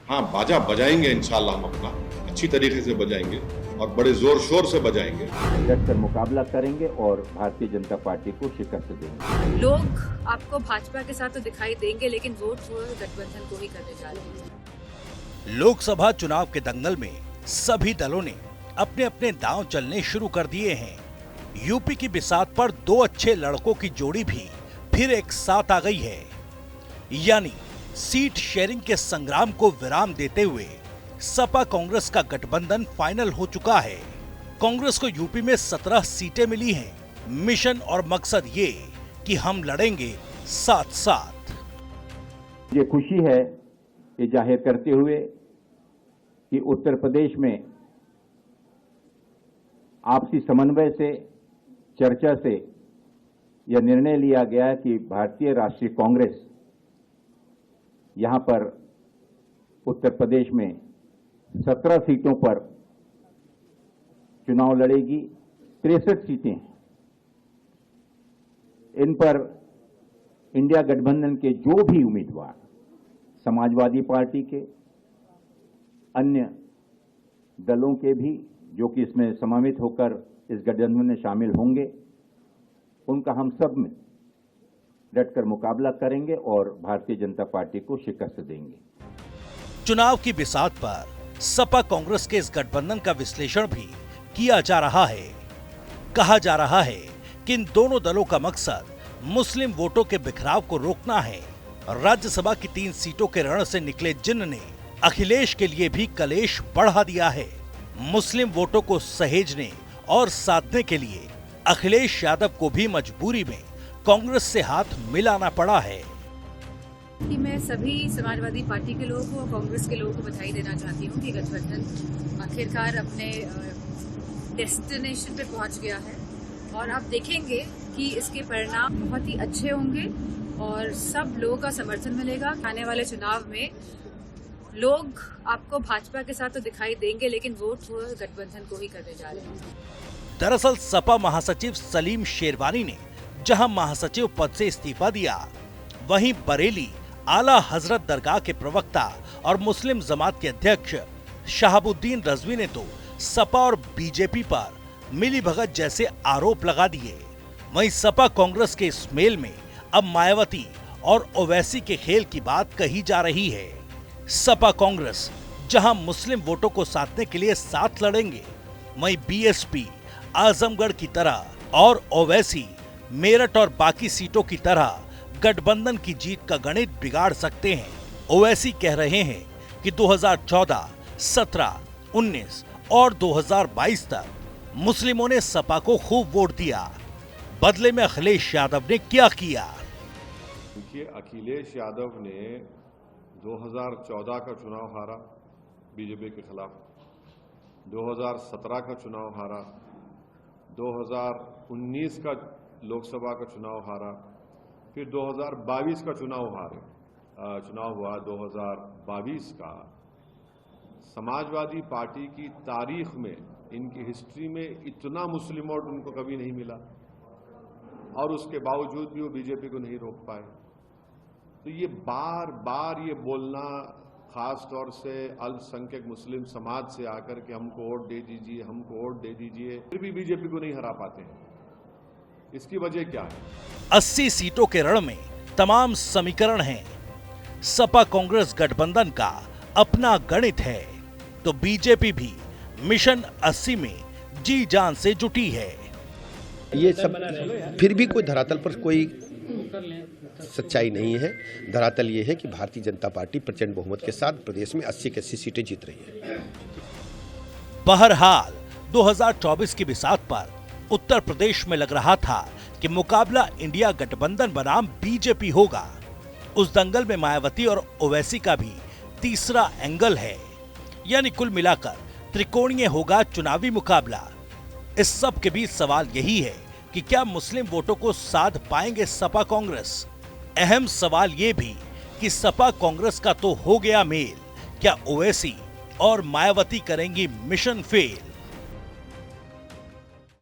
हाँ, बाजा बजाएंगे इंशाल्लाह, हम अपना अच्छी तरीके से बजाएंगे और बड़े जोर शोर से बजाएंगे। डटकर मुकाबला करेंगे और भारतीय जनता पार्टी को शिकस्त देंगे। लोग आपको भाजपा के साथ तो दिखाई देंगे, लेकिन वोट वो गठबंधन को ही करने जा रहे हैं। लोकसभा चुनाव के दंगल में सभी दलों ने अपने अपने दांव चलने शुरू कर दिए हैं। यूपी की बिसात पर दो अच्छे लड़कों की जोड़ी भी फिर एक साथ आ गई है। यानी सीट शेयरिंग के संग्राम को विराम देते हुए सपा कांग्रेस का गठबंधन फाइनल हो चुका है। कांग्रेस को यूपी में 17 सीटें मिली हैं। मिशन और मकसद ये कि हम लड़ेंगे साथ साथ। मुझे खुशी है ये जाहिर करते हुए कि उत्तर प्रदेश में आपसी समन्वय से, चर्चा से यह निर्णय लिया गया कि भारतीय राष्ट्रीय कांग्रेस यहां पर उत्तर प्रदेश में 17 सीटों पर चुनाव लड़ेगी। 63 सीटें हैं। इन पर इंडिया गठबंधन के जो भी उम्मीदवार, समाजवादी पार्टी के, अन्य दलों के भी जो कि इसमें समावित होकर इस गठबंधन में शामिल होंगे, उनका हम सब में डटकर मुकाबला करेंगे और भारतीय जनता पार्टी को शिकस्त देंगे। चुनाव की बिसात पर सपा कांग्रेस के इस गठबंधन का विश्लेषण भी किया जा रहा है। कहा जा रहा है कि इन दोनों दलों का मकसद मुस्लिम वोटों के बिखराव को रोकना है। राज्यसभा की 3 सीटों के रण से निकले जिन्न ने अखिलेश के लिए भी कलेश बढ़ा दिया है। मुस्लिम वोटों को सहेजने और साधने के लिए अखिलेश यादव को भी मजबूरी में कांग्रेस से हाथ मिलाना पड़ा है। कि मैं सभी समाजवादी पार्टी के लोगों को, कांग्रेस के लोगों को बधाई देना चाहती हूँ कि गठबंधन आखिरकार अपने डेस्टिनेशन पे पहुंच गया है और आप देखेंगे कि इसके परिणाम बहुत ही अच्छे होंगे और सब लोगों का समर्थन मिलेगा। आने वाले चुनाव में लोग आपको भाजपा के साथ तो दिखाई देंगे, लेकिन वोट वो गठबंधन को ही करने जा रहे हैं। दरअसल सपा महासचिव सलीम शेरवानी ने जहां महासचिव पद से इस्तीफा दिया, वहीं बरेली आला हजरत दरगाह के प्रवक्ता और मुस्लिम जमात के अध्यक्ष शहाबुद्दीन रजवी ने तो सपा और बीजेपी पर मिलीभगत जैसे आरोप लगा दिए। वहीं सपा कांग्रेस के इस मेल में अब मायावती और ओवैसी के खेल की बात कही जा रही है। सपा कांग्रेस जहां मुस्लिम वोटों को साधने के लिए साथ लड़ेंगे, वहीं बीएसपी आजमगढ़ की तरह और ओवैसी मेरठ और बाकी सीटों की तरह गठबंधन की जीत का गणित बिगाड़ सकते हैं। ओवैसी कह रहे हैं कि 2014, 17, 19 और 2022 तक मुस्लिमों ने सपा को खूब वोट दिया। बदले में अखिलेश यादव ने क्या किया? देखिए, अखिलेश यादव ने 2014 का चुनाव हारा बीजेपी के खिलाफ, 2017 का चुनाव हारा, 2019 का लोकसभा का चुनाव हारा, फिर 2022 का चुनाव हुआ 2022 का। समाजवादी पार्टी की तारीख में, इनकी हिस्ट्री में इतना मुस्लिम वोट उनको कभी नहीं मिला और उसके बावजूद भी वो बीजेपी को नहीं रोक पाए। तो ये बार बार ये बोलना, खास तौर से अल्पसंख्यक मुस्लिम समाज से आकर के हमको वोट दे दीजिए, हमको वोट दे दीजिए, फिर भी बीजेपी को नहीं हरा पाते हैं। इसकी वजह क्या है? 80 सीटों के रण में तमाम समीकरण हैं। सपा कांग्रेस गठबंधन का अपना गणित है, तो बीजेपी भी मिशन 80 में जी जान से जुटी है। ये सब फिर भी कोई धरातल पर कोई सच्चाई नहीं है। धरातल ये है कि भारतीय जनता पार्टी प्रचंड बहुमत के साथ प्रदेश में 80 की 80 सीटें जीत रही है। बहरहाल 2024 की बिसात पर उत्तर प्रदेश में लग रहा था कि मुकाबला इंडिया गठबंधन बनाम बीजेपी होगा। उस दंगल में मायावती और ओवैसी का भी तीसरा एंगल है, यानी कुल मिलाकर त्रिकोणीय होगा चुनावी मुकाबला। इस सब के बीच सवाल यही है कि क्या मुस्लिम वोटों को साध पाएंगे सपा कांग्रेस? अहम सवाल ये भी कि सपा कांग्रेस का तो हो गया मेल, क्या ओवैसी और मायावती करेंगी मिशन फेल?